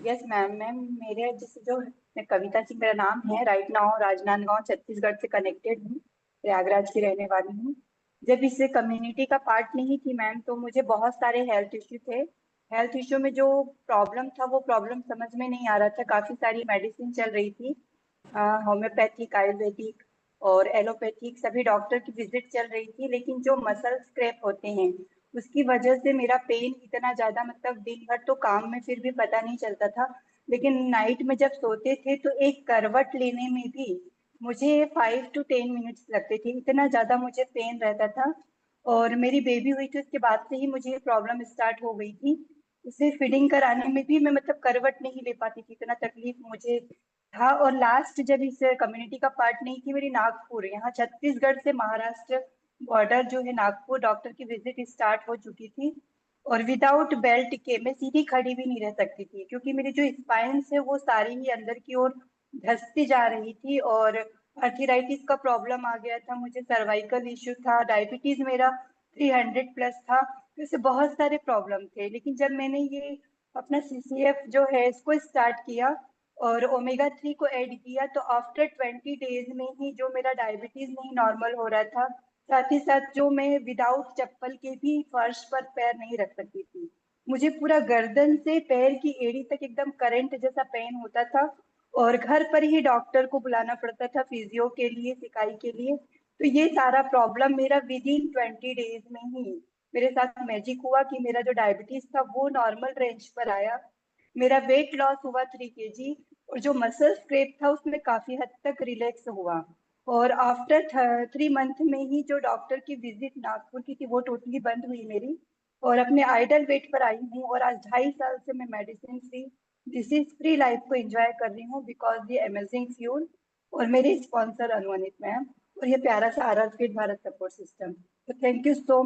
Yes ma'am. Ma'am मेरे जैसे जो मैं कविता सिंह मेरा नाम है, राइट नाउ राजनांदगांव छत्तीसगढ़ से कनेक्टेड हूँ, प्रयागराज की रहने वाली हूँ। जब इस कम्युनिटी का पार्ट नहीं थी मैम, तो मुझे बहुत सारे हेल्थ इश्यू थे। हेल्थ इश्यू में जो प्रॉब्लम था वो प्रॉब्लम समझ में नहीं आ रहा था। काफी सारी मेडिसिन चल रही थी, होम्योपैथिक, आयुर्वेदिक और एलोपैथिक, सभी डॉक्टर की विजिट चल रही थी। लेकिन जो मसल स्क्रैप होते हैं उसकी वजह से मेरा पेन इतना ज्यादा, मतलब दिन भर तो काम में फिर भी पता नहीं चलता था, लेकिन नाइट में जब सोते थे तो एक करवट लेने में भी मुझे 5 to 10 मिनट्स लगते थे, इतना ज्यादा मुझे पेन रहता था। और मेरी बेबी हुई थी उसके बाद से ही मुझे ये प्रॉब्लम स्टार्ट हो गई थी। उसे फीडिंग कराने में भी मैं मतलब करवट नहीं ले पाती थी, इतना तकलीफ मुझे था। और लास्ट जब इस कम्युनिटी का पार्ट नहीं थी, मेरी नागपुर, यहाँ छत्तीसगढ़ से महाराष्ट्र बॉर्डर जो है नागपुर, डॉक्टर की विजिट स्टार्ट हो चुकी थी। और विदाउट बेल्ट के मैं सीधी खड़ी भी नहीं रह सकती थी, क्योंकि मेरी जो स्पाइंस है वो सारी ही अंदर की ओर धंसती जा रही थी। और अर्थराइटिस का प्रॉब्लम आ गया था मुझे, सर्वाइकल इश्यू था, डायबिटीज मेरा 300 प्लस था। तो इससे बहुत सारे प्रॉब्लम थे। लेकिन जब मैंने ये अपना सीसीएफ जो है इसको स्टार्ट किया और ओमेगा 3 को ऐड किया, तो आफ्टर 20 डेज में ही जो मेरा डायबिटीज नहीं नॉर्मल हो रहा था, साथ ही साथ जो मैं विदाउट चप्पल के भी फर्श पर पैर नहीं रख सकती थी। मुझे पूरा गर्दन से पैर की एड़ी तक एकदम करंट जैसा पेन होता था। और घर पर ही डॉक्टर को बुलाना पड़ता था फिजियो के लिए, सिकाई के लिए। तो ये सारा प्रॉब्लम मेरा विद इन 20 डेज में ही मेरे साथ मैजिक हुआ कि मेरा जो डायबिटीज था वो नॉर्मल रेंज पर आया। मेरा वेट लॉस हुआ 3 kg। और जो मसल स्क्रेप था उसमें काफी हद तक रिलैक्स हुआ। और आफ्टर 3 मंथ में ही जो डॉक्टर की विजिट नागपुर की थी वो टोटली बंद हुई मेरी। और अपने आइडल वेट पर आई हूँ, और आज 2.5 साल से मैं medicine free, disease free life को एंजॉय कर रही हूँ, बिकॉज ये अमेजिंग फ्यूल और मेरे स्पॉन्सर अनुअनित मैम, और ये प्यारा सा R R feed Bharat support system. तो थैंक यू सो